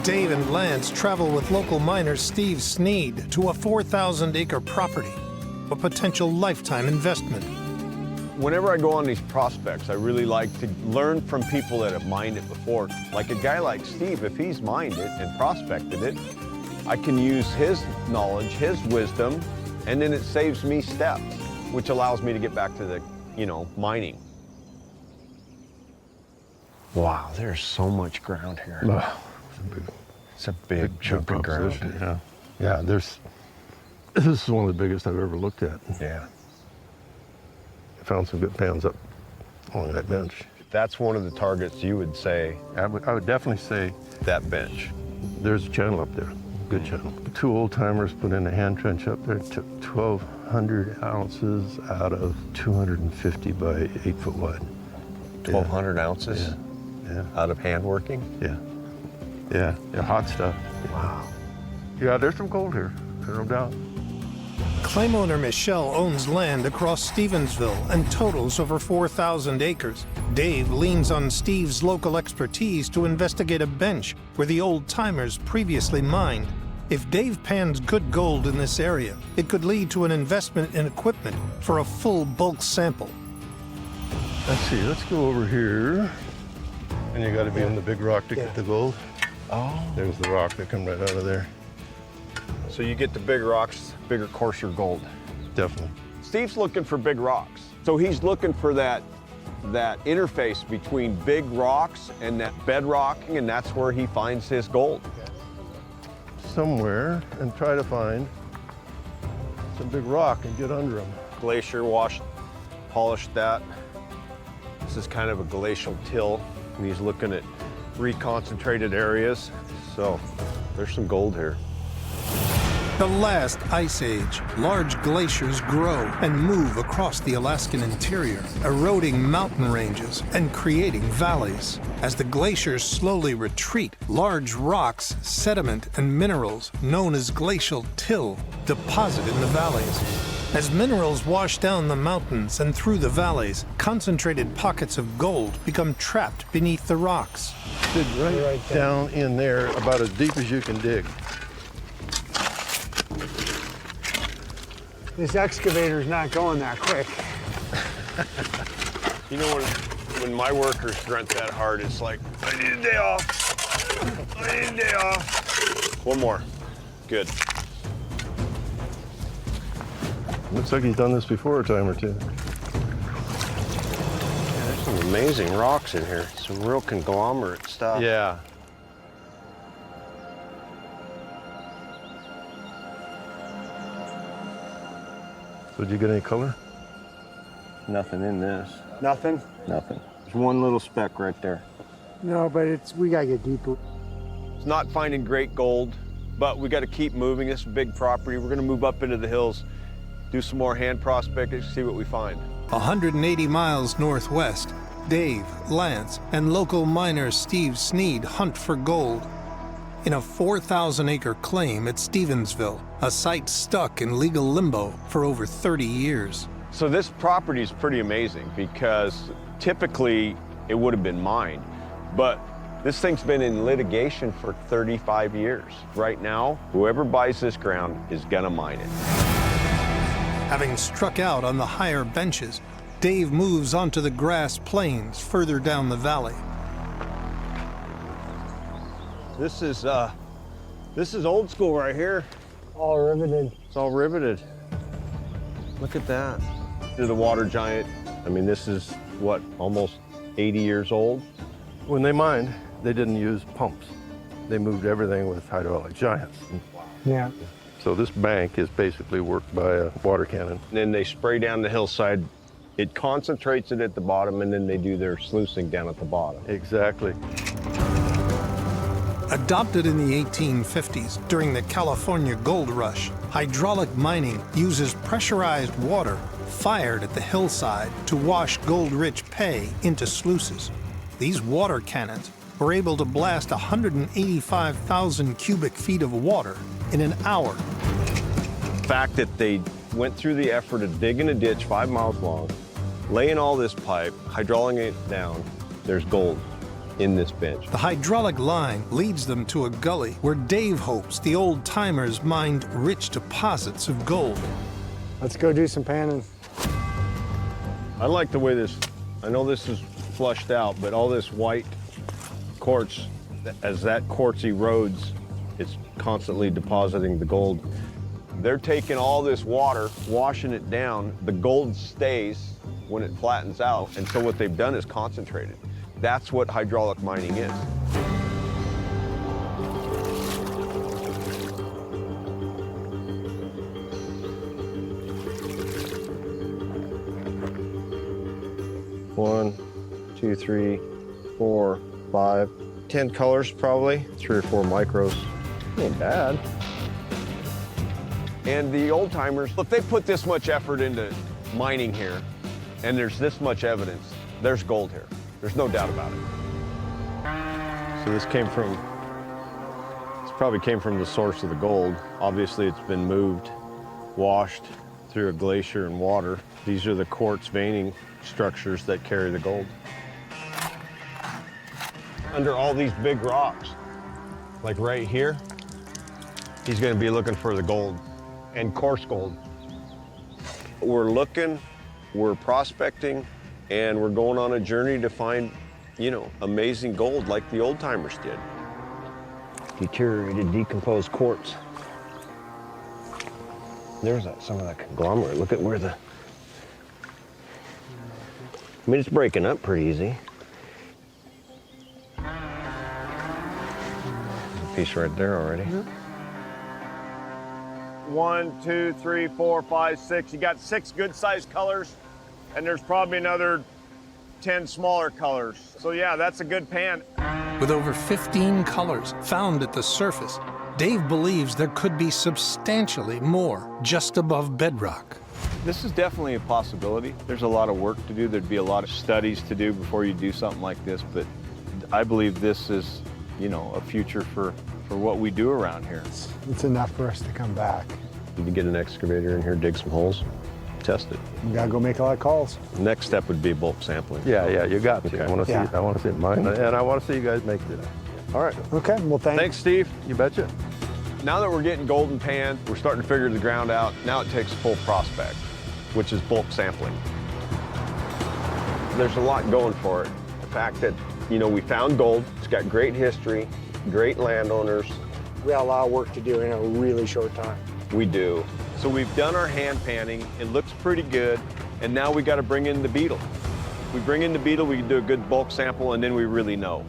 Dave and Lance travel with local miner Steve Sneed to a 4,000-acre property, a potential lifetime investment. Whenever I go on these prospects, I really like to learn from people that have mined it before. Like a guy like Steve, if he's mined it and prospected it, I can use his knowledge, his wisdom, and then it saves me steps, which allows me to get back to the, mining. Wow, there's so much ground here. It's a big chunk of ground. Yeah, this is one of the biggest I've ever looked at. Yeah. I found some good pans up along that bench. That's one of the targets you would say. I would definitely say that bench. There's a channel up there, good channel. 2 old timers put in a hand trench up there, took 1,200 ounces out of 250 by 8 foot wide. 1,200 ounces? Yeah. Out of hand working? Yeah, hot stuff. Wow. Yeah, there's some gold here, there's no doubt. Claim owner Michelle owns land across Stevensville and totals over 4,000 acres. Dave leans on Steve's local expertise to investigate a bench where the old-timers previously mined. If Dave pans good gold in this area, it could lead to an investment in equipment for a full bulk sample. Let's see, let's go over here. And you gotta be in the big rock to get the gold. Oh. There's the rock that come right out of there. So you get the big rocks, bigger, coarser gold. Definitely. Steve's looking for big rocks. So he's looking for that interface between big rocks and that bedrocking, and that's where he finds his gold. Somewhere, and try to find some big rock and get under them. Glacier washed, polished that. This is kind of a glacial till, and he's looking at reconcentrated areas. So there's some gold here. The last ice age, large glaciers grow and move across the Alaskan interior, eroding mountain ranges and creating valleys. As the glaciers slowly retreat, large rocks, sediment, and minerals, known as glacial till, deposit in the valleys. As minerals wash down the mountains and through the valleys, concentrated pockets of gold become trapped beneath the rocks. Dig right down in there, about as deep as you can dig. This excavator's not going that quick. You know, when my workers grunt that hard, it's like, I need a day off. I need a day off. One more. Good. Looks like he's done this before a time or two. Yeah, there's some amazing rocks in here. Some real conglomerate stuff. Yeah. So did you get any color? Nothing in this. Nothing? Nothing. There's one little speck right there. No, but we gotta get deeper. It's not finding great gold, but we got to keep moving. This is a big property. We're going to move up into the hills, do some more hand prospecting, see what we find. 180 miles northwest, Dave, Lance, and local miner Steve Sneed hunt for gold. In a 4,000-acre claim at Stevensville, a site stuck in legal limbo for over 30 years. So this property is pretty amazing because typically it would have been mined, but this thing's been in litigation for 35 years. Right now, whoever buys this ground is gonna mine it. Having struck out on the higher benches, Dave moves onto the grass plains further down the valley. This is old school right here. All riveted. It's all riveted. Look at that. The water giant. I mean, this is what, almost 80 years old? When they mined, they didn't use pumps. They moved everything with hydraulic giants. Yeah. So this bank is basically worked by a water cannon. And then they spray down the hillside. It concentrates it at the bottom, and then they do their sluicing down at the bottom. Exactly. Adopted in the 1850s during the California gold rush, hydraulic mining uses pressurized water fired at the hillside to wash gold-rich pay into sluices. These water cannons were able to blast 185,000 cubic feet of water in an hour. The fact that they went through the effort of digging a ditch 5 miles long, laying all this pipe, hydraulicing it down, there's gold. in this bench. The hydraulic line leads them to a gully where Dave hopes the old-timers mined rich deposits of gold. Let's go do some panning. I like the way this, I know this is flushed out, but all this white quartz, as that quartz erodes, it's constantly depositing the gold. They're taking all this water, washing it down. The gold stays when it flattens out, and so what they've done is concentrated. That's what hydraulic mining is. One, two, three, 4, 5, 10 colors probably, 3 or 4 micros. Ain't bad. And the old timers, if they put this much effort into mining here, and there's this much evidence, there's gold here. There's no doubt about it. So this probably came from the source of the gold. Obviously it's been moved, washed through a glacier and water. These are the quartz veining structures that carry the gold. Under all these big rocks, like right here, he's gonna be looking for the gold, and coarse gold. We're looking, we're prospecting, and we're going on a journey to find, you know, amazing gold like the old timers did. Deteriorated, decomposed quartz. There's some of that conglomerate. Look at where I mean, it's breaking up pretty easy. A piece right there already. Mm-hmm. 1, 2, 3, 4, 5, 6. You got 6 good-sized colors, and there's probably another 10 smaller colors. So yeah, that's a good pan. With over 15 colors found at the surface, Dave believes there could be substantially more just above bedrock. This is definitely a possibility. There's a lot of work to do. There'd be a lot of studies to do before you do something like this, but I believe this is, you know, a future for what we do around here. It's enough for us to come back. You can get an excavator in here, dig some holes, test it. We gotta go make a lot of calls. Next step would be bulk sampling. Yeah, you got to. Okay. I want to Yeah. see. I want to see it mine, and I want to see you guys make it. All right. Okay, well, Thanks, Steve. You betcha. Now that we're getting golden pan, we're starting to figure the ground out. Now it takes full prospect, which is bulk sampling. There's a lot going for it. The fact that, you know, we found gold, it's got great history, great landowners. We got a lot of work to do in a really short time. We do. So we've done our hand panning, it looks pretty good, and now we got to bring in the beetle. We bring in the beetle, we can do a good bulk sample, and then we really know.